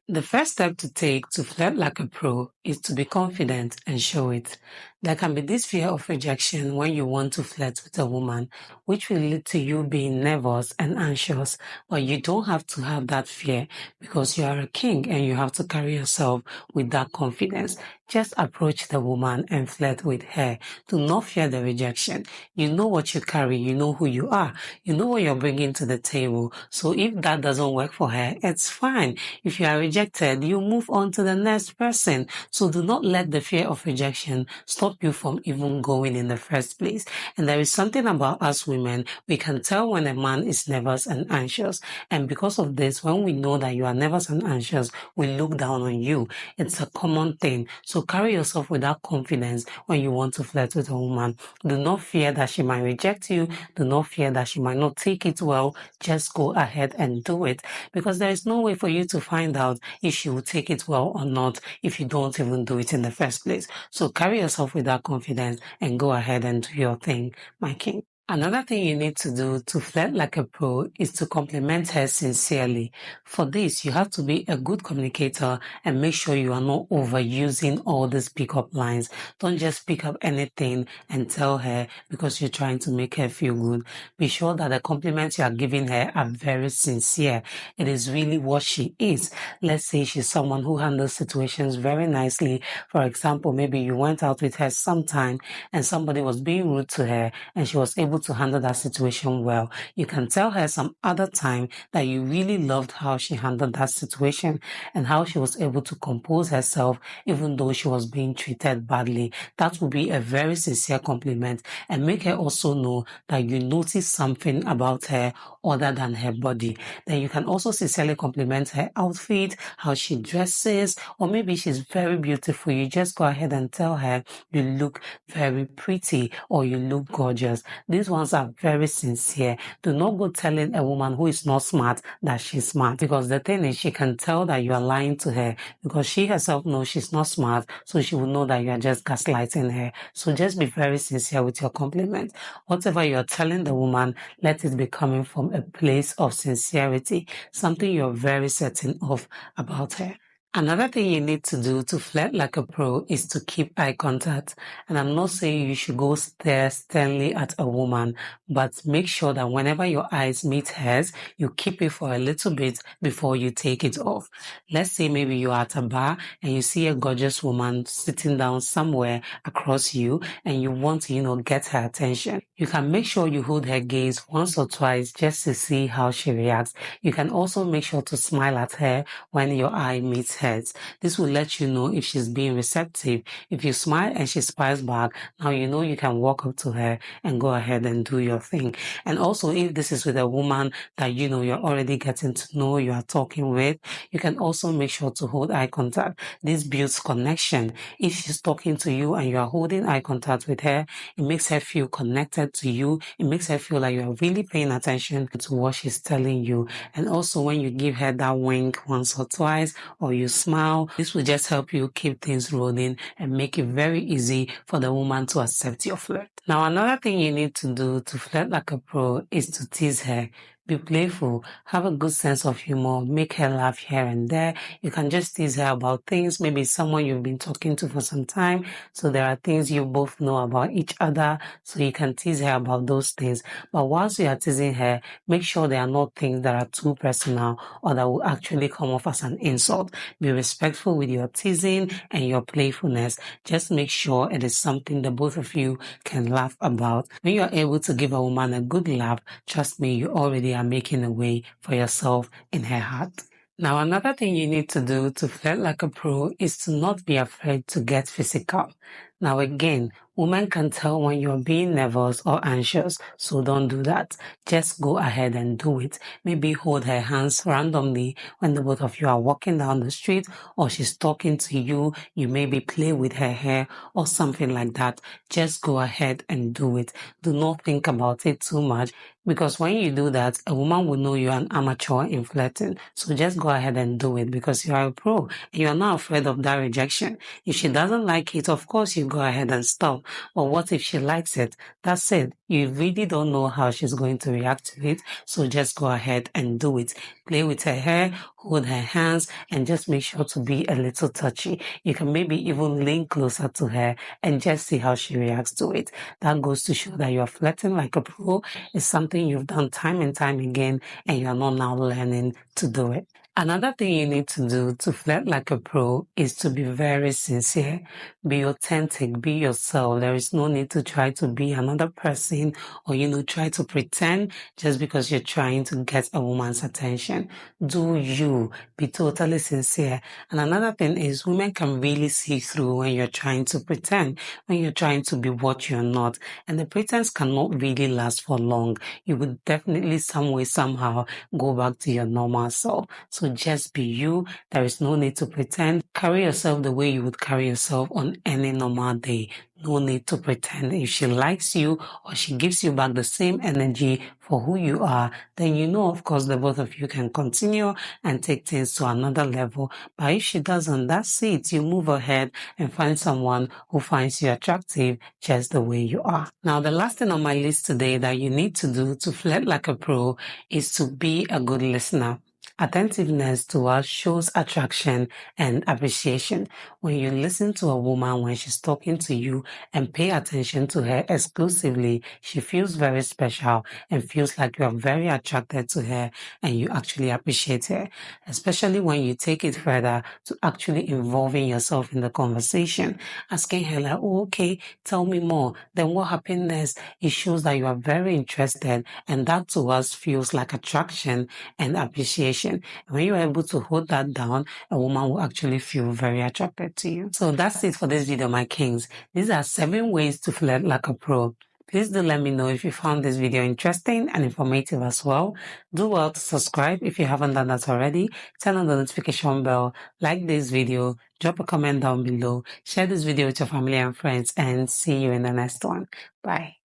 The first step to take to flirt like a pro is to be confident and show it. There can be this fear of rejection when you want to flirt with a woman, which will lead to you being nervous and anxious. But you don't have to have that fear because you are a king and you have to carry yourself with that confidence. Just approach the woman and flirt with her. Do not fear the rejection. You know what you carry. You know who you are. You know what you're bringing to the table. So if that doesn't work for her, it's fine. If you are rejected, you move on to the next person. So do not let the fear of rejection stop you from even going in the first place. And there is something about us women, we can tell when a man is nervous and anxious. And because of this, when we know that you are nervous and anxious, we look down on you. It's a common thing. So carry yourself with that confidence when you want to flirt with a woman. Do not fear that she might reject you. Do not fear that she might not take it well. Just go ahead and do it, because there is no way for you to find out if she will take it well or not if you don't even do it in the first place. So carry yourself with that confidence and go ahead and do your thing, my king. Another thing you need to do to flirt like a pro is to compliment her sincerely. For this, you have to be a good communicator and make sure you are not overusing all these pickup lines. Don't just pick up anything and tell her because you're trying to make her feel good. Be sure that the compliments you are giving her are very sincere. It is really what she is. Let's say she's someone who handles situations very nicely. For example, maybe you went out with her sometime and somebody was being rude to her and she was able to handle that situation well. You can tell her some other time that you really loved how she handled that situation and how she was able to compose herself even though she was being treated badly. That would be a very sincere compliment and make her also know that you notice something about her other than her body. Then you can also sincerely compliment her outfit, how she dresses, or maybe she's very beautiful. You just go ahead and tell her you look very pretty or you look gorgeous. These ones are very sincere. Do not go telling a woman who is not smart that she's smart, because the thing is she can tell that you are lying to her because she herself knows she's not smart, so she will know that you are just gaslighting her. So just be very sincere with your compliment. Whatever you're telling the woman, let it be coming from a place of sincerity, something you're very certain of about her. Another thing you need to do to flirt like a pro is to keep eye contact. And I'm not saying you should go stare sternly at a woman, but make sure that whenever your eyes meet hers, you keep it for a little bit before you take it off. Let's say maybe you're at a bar and you see a gorgeous woman sitting down somewhere across you and you want to, get her attention. You can make sure you hold her gaze once or twice just to see how she reacts. You can also make sure to smile at her when your eye meets hers. This will let you know if she's being receptive. If you smile and she smiles back, now you know you can walk up to her and go ahead and do your thing. And also, if this is with a woman that you're already getting to know, you are talking with, you can also make sure to hold eye contact. This builds connection. If she's talking to you and you are holding eye contact with her, it makes her feel connected to you. It makes her feel like you are really paying attention to what she's telling you. And also, when you give her that wink once or twice, or you smile, this will just help you keep things rolling and make it very easy for the woman to accept your flirt. Now, another thing you need to do to flirt like a pro is to tease her. Be playful, have a good sense of humor, make her laugh here and there. You can just tease her about things, maybe someone you've been talking to for some time, so there are things you both know about each other, so you can tease her about those things. But whilst you are teasing her, make sure they are not things that are too personal or that will actually come off as an insult. Be respectful with your teasing and your playfulness. Just make sure it is something the both of you can laugh about. When you are able to give a woman a good laugh, trust me, you already are making a way for yourself in her heart. Now, another thing you need to do to flirt like a pro is to not be afraid to get physical. Now, again, women can tell when you're being nervous or anxious, so don't do that. Just go ahead and do it. Maybe hold her hands randomly when the both of you are walking down the street or she's talking to you. You maybe play with her hair or something like that. Just go ahead and do it. Do not think about it too much, because when you do that, a woman will know you're an amateur in flirting. So just go ahead and do it because you are a pro and you're not afraid of that rejection. If she doesn't like it, of course, you've go ahead and stop. But what if she likes it? That's it. You really don't know how she's going to react to it, so just go ahead and do it. Play with her hair, hold her hands, and just make sure to be a little touchy. You can maybe even lean closer to her and just see how she reacts to it. That goes to show that you're flirting like a pro. It's something you've done time and time again, and you're not now learning to do it. Another thing you need to do to flirt like a pro is to be very sincere. Be authentic, be yourself. There is no need to try to be another person or, try to pretend just because you're trying to get a woman's attention. Do you. Be totally sincere. And another thing is women can really see through when you're trying to pretend, when you're trying to be what you're not. And the pretense cannot really last for long. You would definitely some way, somehow go back to your normal self. So just be you. There is no need to pretend. Carry yourself the way you would carry yourself on any normal day. No need to pretend. If she likes you or she gives you back the same energy for who you are, then of course, the both of you can continue and take things to another level. But if she doesn't, that's it. You move ahead and find someone who finds you attractive just the way you are. Now, the last thing on my list today that you need to do to flirt like a pro is to be a good listener. Attentiveness to us shows attraction and appreciation. When you listen to a woman when she's talking to you and pay attention to her exclusively, she feels very special and feels like you are very attracted to her and you actually appreciate her. Especially when you take it further to actually involving yourself in the conversation, asking her like, oh, okay, tell me more. Then what happened next? It shows that you are very interested, and that to us feels like attraction and appreciation. When you're able to hold that down, a woman will actually feel very attracted to you. So that's it for this video, my kings. These are 7 ways to flirt like a pro. Please do let me know if you found this video interesting and informative as well. Do well to subscribe if you haven't done that already. Turn on the notification bell, like this video, drop a comment down below, share this video with your family and friends, and see you in the next one. Bye.